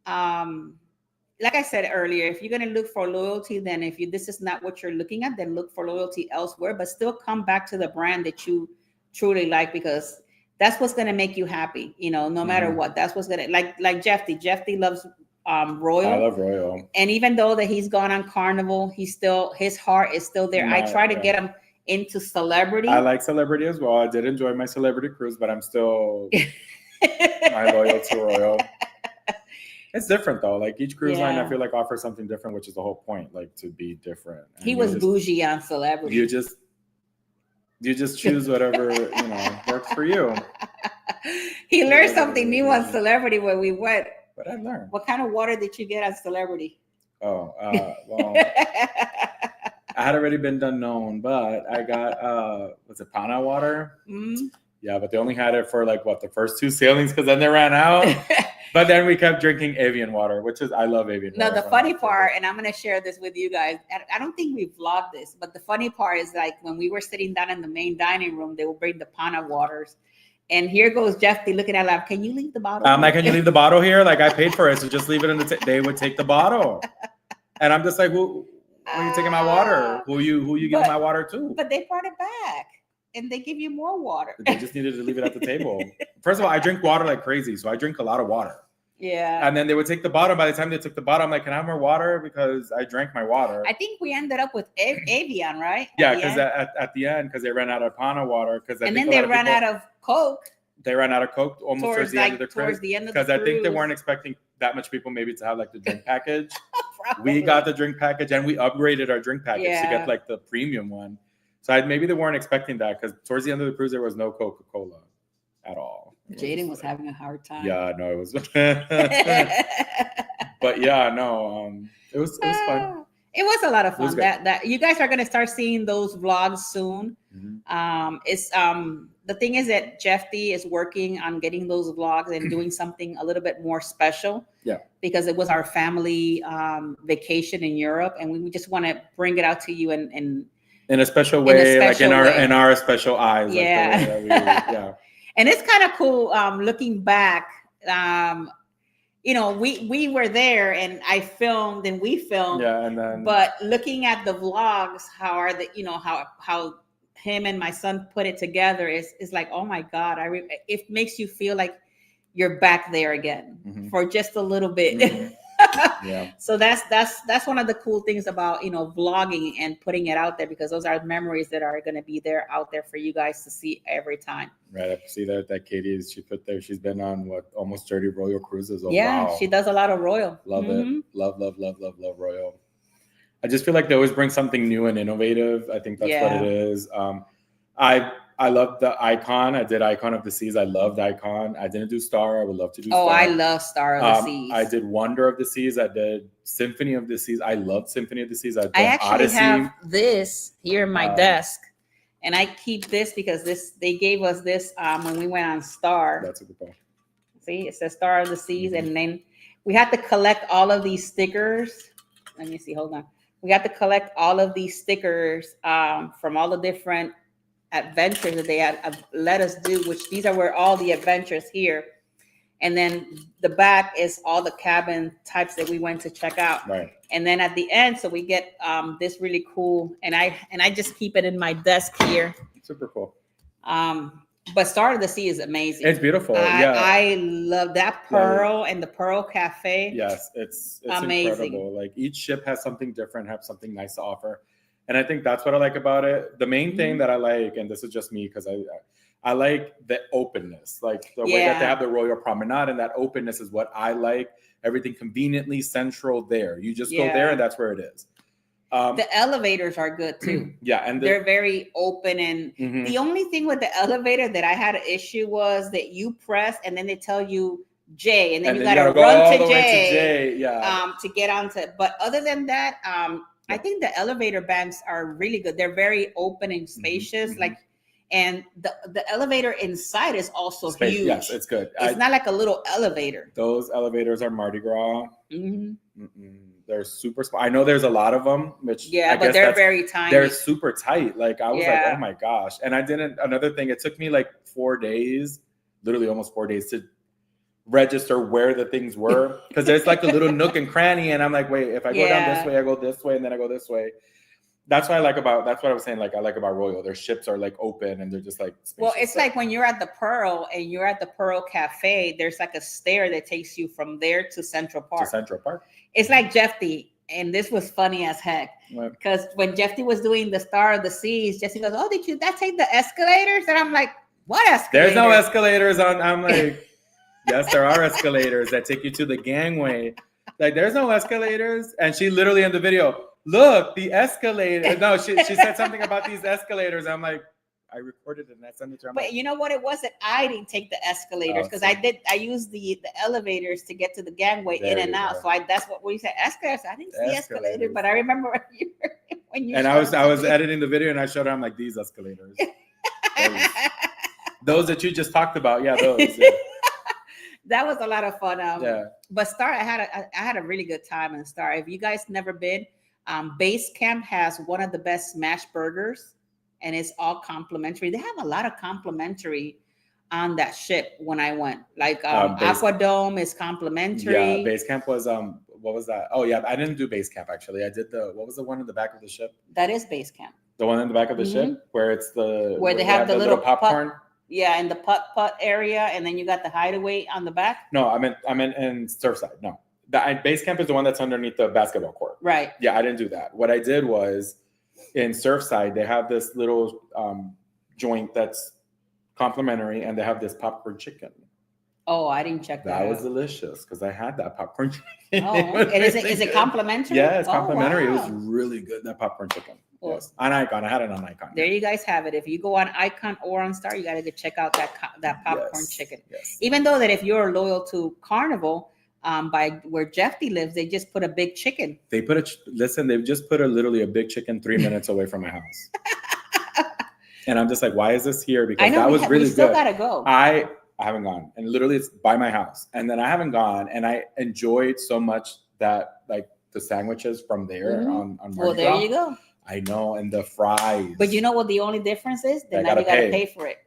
Like I said earlier, if you're gonna look for loyalty, then this is not what you're looking at, then look for loyalty elsewhere. But still come back to the brand that you truly like, because that's what's gonna make you happy. No matter what. That's what's gonna like Jeffy. Jeffy loves Royal. I love Royal. And even though that he's gone on Carnival, his heart is still there. I try to get him into Celebrity. I like Celebrity as well. I did enjoy my Celebrity cruise, but I'm still my loyal to Royal. It's different though. Like each cruise line, I feel like offers something different, which is the whole point, like to be different. And he was bougie on Celebrity. You just choose whatever works for you. He learned something new on Celebrity when we went. What I learned. What kind of water did you get on Celebrity? Oh, well, I had already been done known, but I got was it Pana water? Mm-hmm. Yeah, but they only had it for the first 2 sailings, because then they ran out. But then we kept drinking Avian water, which is, I love Avian water. No, the funny part, and I'm going to share this with you guys. I don't think we vlogged this, but the funny part is when we were sitting down in the main dining room, they would bring the Pana waters. And here goes Jeffy looking at lab. Can you leave the bottle? I'm like, can you leave the bottle here? Like, I paid for it, so just leave it in the. They would take the bottle, and I'm just like, who are you taking my water? Who you giving my water to? But they brought it back, and they give you more water. They just needed to leave it at the table. First of all, I drink water like crazy, so I drink a lot of water. Yeah. And then they would take the bottle. By the time they took the bottle, I'm like, can I have more water? Because I drank my water. I think we ended up with Avian, right? Yeah, because at the end, because they ran out of Pana water. And then they ran out of Coke. They ran out of Coke almost towards the end of the cruise. Because I think they weren't expecting that much people maybe to have the drink package. We got the drink package, and we upgraded our drink package to get the premium one. So maybe they weren't expecting that, because towards the end of the cruise, there was no Coca-Cola at all. Jaden was having a hard time. Yeah, no, it was. But yeah, no, it was fun. It was a lot of fun. That you guys are going to start seeing those vlogs soon. Mm-hmm. It's the thing is that Jeffy is working on getting those vlogs and doing something a little bit more special. Yeah, because it was our family vacation in Europe, and we just want to bring it out to you in a special way, in our special eyes. Yeah. And it's kind of cool looking back. We were there, and I filmed and we filmed. Yeah, and then. But looking at the vlogs, how him and my son put it together is like, oh my God! It makes you feel like you're back there again for just a little bit. Mm-hmm. Yeah. So that's one of the cool things about vlogging and putting it out there, because those are memories that are going to be there out there for you guys to see every time. Right. I see that Katie she put there. She's been on almost 30 Royal cruises. Oh, yeah, wow. She does a lot of Royal. Love it. Love Royal. I just feel like they always bring something new and innovative. I think that's what it is. I loved the Icon. I did Icon of the Seas. I loved Icon. I didn't do Star. I would love to do Star. Oh, I love Star of the Seas. I did Wonder of the Seas. I did Symphony of the Seas. I loved Symphony of the Seas. I actually have this here in my desk, and I keep this because they gave us this when we went on Star. That's super cool. See, it says Star of the Seas, and then we had to collect all of these stickers. Let me see. Hold on. We had to collect all of these stickers from all the different adventures that they had let us do, which these are where all the adventures here. And then the back is all the cabin types that we went to check out. Right. And then at the end, so we get this really cool, and I just keep it in my desk here. Super cool. But Star of the Sea is amazing. It's beautiful. I love that Pearl and the Pearl Cafe. Yes, it's amazing. Incredible. Like each ship has something different, have something nice to offer. And I think that's what I like about it. The main thing that I like, and this is just me because I like the openness, like the way that they have the Royal Promenade, and that openness is what I like. Everything conveniently central there. You just go there and that's where it is. The elevators are good too. Yeah, and they're very open. And the only thing with the elevator that I had an issue was that you press and then they tell you J, and then you gotta run to J, to get onto it. But other than that, I think the elevator banks are really good. They're very open and spacious. Like, and the elevator inside is also huge. Yes, it's good. It's not like a little elevator. Those elevators are Mardi Gras. They're super small. I know there's a lot of them, which but they're very tiny. They're super tight. Like I was like, oh my gosh. And another thing, it took me like 4 days, literally almost 4 days to register where the things were. Because there's like a little nook and cranny. And I'm like, wait, if I go down this way, I go this way, and then I go this way. That's what I was saying. Like I like about Royal. Their ships are like open and they're just like spacious. Well, it's like when you're at the Pearl and you're at the Pearl Cafe, there's like a stair that takes you from there to Central Park. It's like Jeffy, and this was funny as heck. Because when Jeffy was doing the Star of the Seas, Jesse goes, "Oh, did you take the escalators?" And I'm like, "What escalators?" There's no escalators on. I'm like, yes, there are escalators that take you to the gangway. Like, there's no escalators. And she literally in the video, look, the escalator. No, she said something about these escalators. I'm like, I recorded it and I sent it to her. But you know what? It was that I didn't take the escalators because I used the elevators to get to the gangway in and out. So that's what we said, escalators. I didn't see escalators, but I remember when you. And I was editing the video and I showed her. I'm like, these escalators. those that you just talked about. Yeah, those. Yeah. That was a lot of fun. But Star, I had a really good time in Star. If you guys never been, Base Camp has one of the best smash burgers, and it's all complimentary. They have a lot of complimentary on that ship when I went. Like Aquadome is complimentary. Yeah, Base Camp was what was that? Oh yeah, I didn't do Base Camp actually. I did what was the one in the back of the ship? That is Base Camp. The one in the back of the ship where it's where they have the little popcorn. Yeah, in the putt area, and then you got the hideaway on the back. No, I meant in Surfside. No, the Base Camp is the one that's underneath the basketball court. Right. Yeah, I didn't do that. What I did was in Surfside, they have this little joint that's complimentary, and they have this popcorn chicken. Oh, I didn't check that. That was delicious because I had that popcorn chicken. Oh, and is it complimentary? Yeah, it's complimentary. Wow. It was really good, that popcorn chicken. Cool. Yes. On Icon. I had it on Icon. There you guys have it. If you go on Icon or on Star, you got to go check out that popcorn chicken. Yes. Even though that if you're loyal to Carnival, by where Jeffy lives, they just put a big chicken. They've just put literally a big chicken 3 minutes away from my house. And I'm just like, why is this here? Because that was really good. We still got to go. I haven't gone, and literally it's by my house, and then I haven't gone, and I enjoyed so much that like the sandwiches from there on Mardi Gras. Well, there you go. I know, and the fries. But you know what the only difference is? Then now you got to pay for it.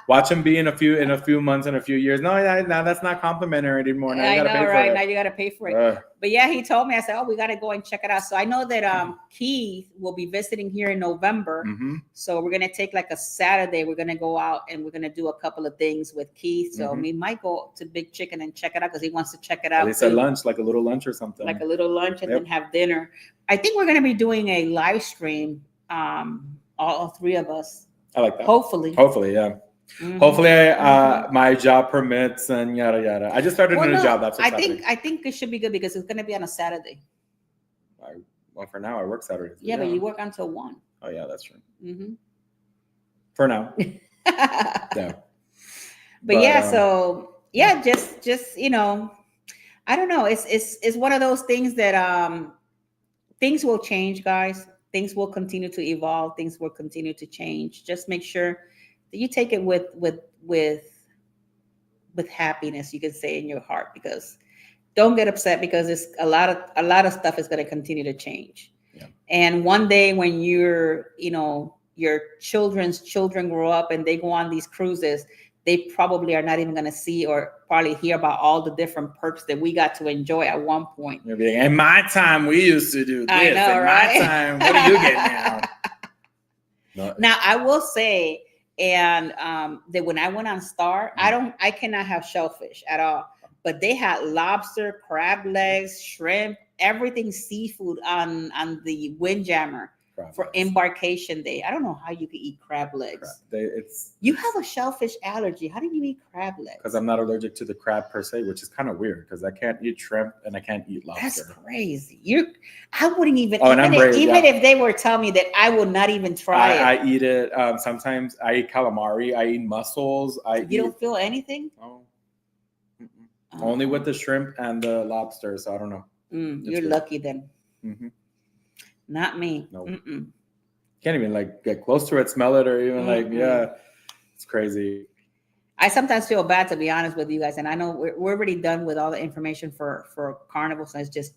Watch him be in a few months and a few years. No, that's not complimentary anymore. Now you got to pay for it. Now you got to pay for it. But yeah, he told me. I said, "Oh, we got to go and check it out." So I know that Keith will be visiting here in November. So we're gonna take like a Saturday. We're gonna go out and we're gonna do a couple of things with Keith. So we might go to Big Chicken and check it out because he wants to check it out. They said lunch, like a little lunch or something. Like a little lunch and then have dinner. I think we're gonna be doing a live stream. All three of us. I like that. Hopefully, yeah. Hopefully, my job permits and yada yada. I just started a new job. That's what's happening. I think it should be good because it's going to be on a Saturday. Well, for now, I work Saturdays. Yeah, but you work until 1. Oh yeah, that's true. for now. Yeah. But yeah, so yeah, just you know, I don't know. It's one of those things that things will change, guys. Things will continue to evolve. Things will continue to change. Just make sure that you take it with happiness, you can say, in your heart, because don't get upset, because it's a lot of stuff is going to continue to change. Yeah. And one day when you're, you know, your children's children grow up and they go on these cruises, they probably are not even going to see or probably hear about all the different perks that we got to enjoy at one point. Maybe in my time we used to do this. I know, in right? my time, what do you get now? No. Now I will say, and that when I went on Star, I cannot have shellfish at all. But they had lobster, crab legs, shrimp, everything seafood on the Windjammer for embarkation day. I don't know how you can eat crab legs. You have a shellfish allergy. How do you eat crab legs? Because I'm not allergic to the crab per se, which is kind of weird because I can't eat shrimp and I can't eat lobster. That's crazy. I wouldn't even, even if they were telling me that, I would not even try it. I eat it. Sometimes I eat calamari. I eat mussels. You don't feel anything? No. Only with the shrimp and the lobster. So I don't know. You're lucky then. Mm-hmm. Not me. No. Can't even like get close to it, smell it, or even it's crazy. I sometimes feel bad, to be honest with you guys, and I know we're already done with all the information for Carnival, so I just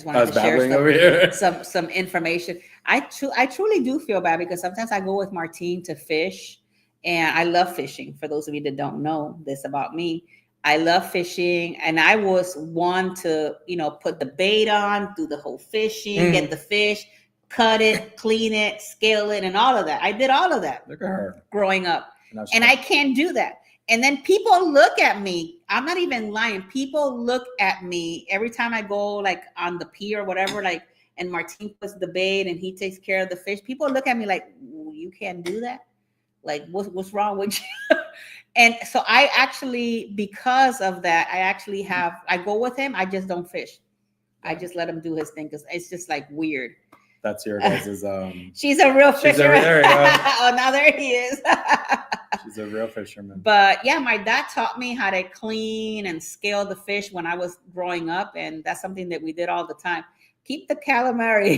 wanted to share some information. I truly do feel bad because sometimes I go with Martine to fish, and I love fishing. For those of you that don't know this about me, I love fishing, and I was one to, you know, put the bait on, do the whole fishing, get the fish, cut it, clean it, scale it, and all of that. I did all of that. Look at her. Growing up. And I can't do that. And then people look at me. I'm not even lying. People look at me every time I go, like, on the pier or whatever, like, and Martine puts the bait and he takes care of the fish. People look at me like, you can't do that? Like, what's wrong with you? And so I actually, because of that, I go with him. I just don't fish. I just let him do his thing because it's just like weird. That's your guys' She's a real fisherman. Oh, now there he is. She's a real fisherman. But yeah, my dad taught me how to clean and scale the fish when I was growing up, and that's something that we did all the time. Keep the calamari.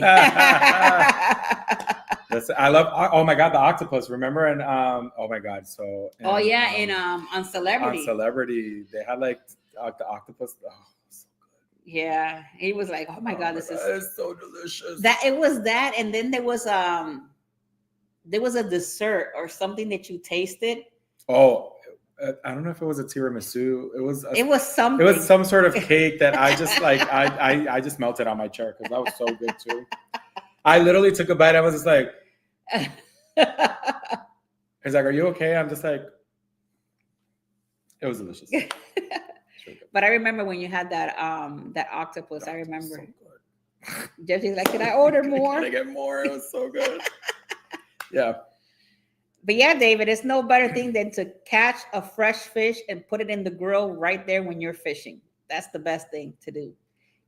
I love. Oh my God, the octopus! Remember? And oh my God, so. On Celebrity. On Celebrity, they had like the octopus. Oh, so good. Yeah, he was like, "Oh my God, this is so delicious." It was that, and then there was a dessert or something that you tasted. Oh, I don't know if it was a tiramisu. It was something. It was some sort of cake that I just like. I just melted on my chair because that was so good too. I literally took a bite. I was just like, he's like, "Are you okay?" I'm just like, it was delicious. But I remember when you had that octopus. I remember. So Jesse's like, "Can I order more? Can I get more?" It was so good. Yeah. But yeah, David, it's no better thing than to catch a fresh fish and put it in the grill right there when you're fishing. That's the best thing to do.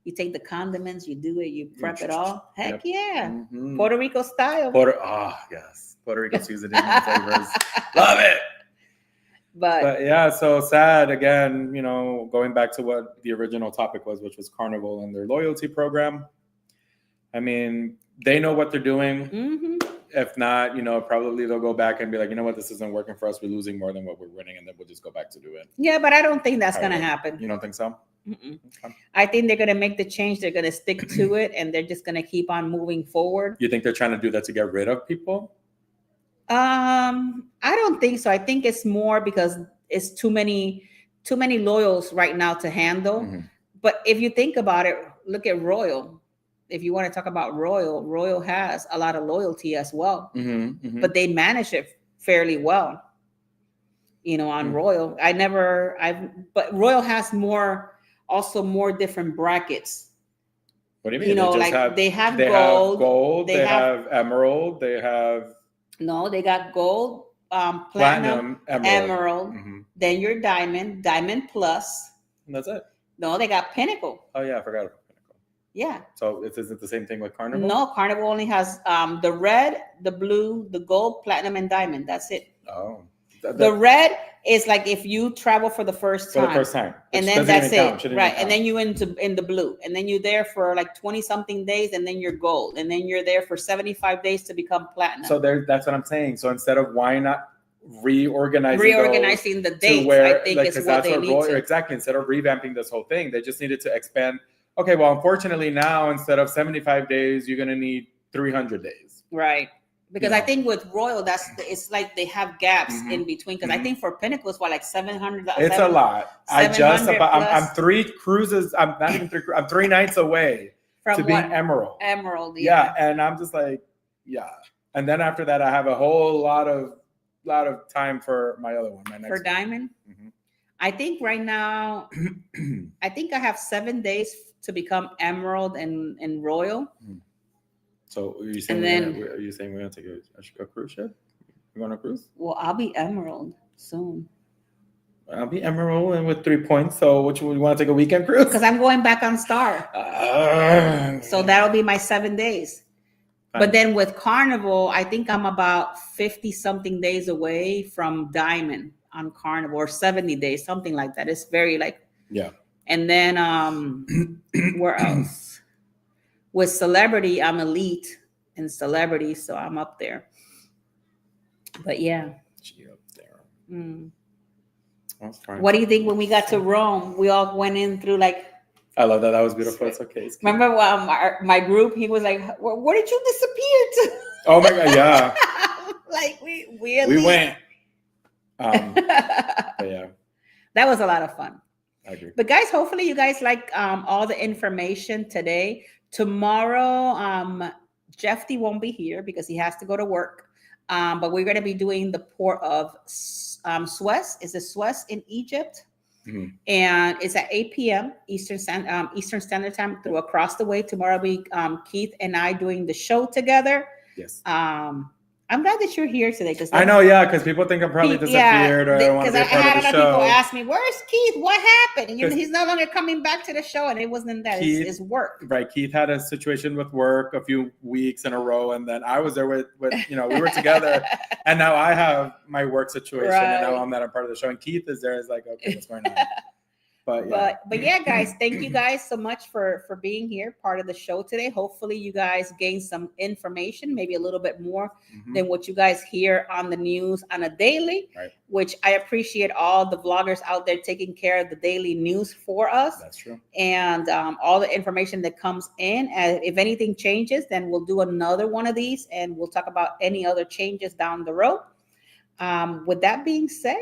You take the condiments, you do it, you prep it all. Heck yeah. Mm-hmm. Puerto Rico style. Yes. Puerto Rico seasoning flavors. Love it. But yeah, so sad again, you know, going back to what the original topic was, which was Carnival and their loyalty program. I mean, they know what they're doing. Mm-hmm. If not, you know, probably they'll go back and be like, you know what, this isn't working for us. We're losing more than what we're winning, and then we'll just go back to do it. Yeah, but I don't think that's going to happen. You don't think so? Okay. I think they're going to make the change. They're going to stick to it, and they're just going to keep on moving forward. You think they're trying to do that to get rid of people? I don't think so. I think it's more because it's too many loyals right now to handle. Mm-hmm. But if you think about it, look at Royal. If you want to talk about Royal has a lot of loyalty as well, but they manage it fairly well. You know, on Royal, but Royal has more different brackets. What do you mean? You know, they have gold, they have emerald, they have. No, they got gold, platinum, emerald. Mm-hmm. Then your diamond plus. And that's it. No, they got pinnacle. Oh yeah, I forgot about pinnacle. Yeah. So isn't the same thing with Carnival? No, Carnival only has the red, the blue, the gold, platinum, and diamond. That's it. Oh. The red is like if you travel for the first time. For the first time. And then that's it. Right. And then you in the blue. And then you're there for like 20 something days, and then you're gold. And then you're there for 75 days to become platinum. So that's what I'm saying. So instead of why not reorganizing the dates, where, I think like, is what they need to. Exactly. Instead of revamping this whole thing, they just needed to expand. Okay, well, unfortunately now instead of 75 days, you're going to need 300 days. Right. Because I think with Royal, it's like they have gaps in between. Because I think for Pinnacle, it's like 700. It's a lot. I'm 3 cruises. I'm not even 3. I'm 3 nights away from being Emerald. Emerald. Yeah. And I'm just like, yeah. And then after that, I have a whole lot of time for my other one. My next for Diamond. Mm-hmm. I think right now, I think I have 7 days to become Emerald and Royal. Mm-hmm. So are you saying we're gonna take a cruise ship? You want a cruise? Well, I'll be Emerald soon. I'll be Emerald and with 3 points. So which one, you want to take a weekend cruise? Because I'm going back on Star. So that'll be my 7 days. Fine. But then with Carnival, I think I'm about 50 something days away from Diamond on Carnival, or 70 days, something like that. It's very like, yeah. And then where else? With Celebrity, I'm elite in Celebrity, so I'm up there. But yeah. She up there. Mm. That's fine. What do you think when we got to Rome? We all went in through like. I love that. That was beautiful. It's okay. Remember my group? He was like, "Where did you disappear to?" Oh my god! Yeah. Like we went. But yeah. That was a lot of fun. I agree. But guys, hopefully you guys like all the information today. Tomorrow, Jeff D won't be here because he has to go to work. But we're going to be doing the port of Suez. Is it Suez in Egypt? Mm-hmm. And it's at 8 p.m. Eastern Standard Time through across the way. Tomorrow will be Keith and I doing the show together. Yes. I'm glad that you're here today. I know, yeah, because people think I'm probably disappeared or I want to be a part of the show. Because I had a lot of people ask me, "Where's Keith? What happened?" And he's no longer coming back to the show, and it wasn't that. It's work. Right. Keith had a situation with work a few weeks in a row, and then I was there with we were together, and now I have my work situation, and now I'm not a part of the show. And Keith is there. Is like, okay, what's going on? But yeah, guys, thank you guys so much for being here, part of the show today. Hopefully you guys gain some information, maybe a little bit more than what you guys hear on the news on a daily, right. Which I appreciate all the vloggers out there taking care of the daily news for us. That's true. And all the information that comes in. And if anything changes, then we'll do another one of these and we'll talk about any other changes down the road. With that being said,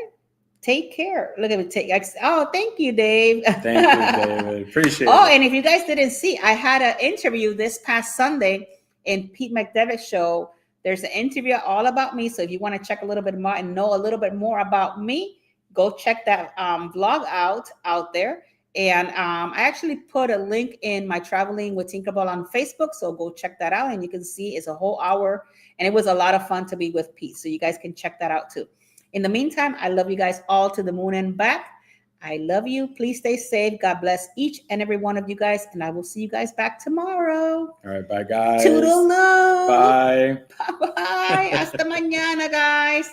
take care. Look at me. Thank you, Dave. Thank you, David. Appreciate it. Oh, and if you guys didn't see, I had an interview this past Sunday in Pete McDevitt's show. There's an interview all about me. So if you want to check a little bit more and know a little bit more about me, go check that vlog out there. And I actually put a link in my Traveling with Tinkerbell on Facebook. So go check that out. And you can see it's a whole hour. And it was a lot of fun to be with Pete. So you guys can check that out too. In the meantime, I love you guys all to the moon and back. I love you. Please stay safe. God bless each and every one of you guys. And I will see you guys back tomorrow. All right. Bye, guys. Toodaloo. Bye. Bye-bye. Hasta mañana, guys.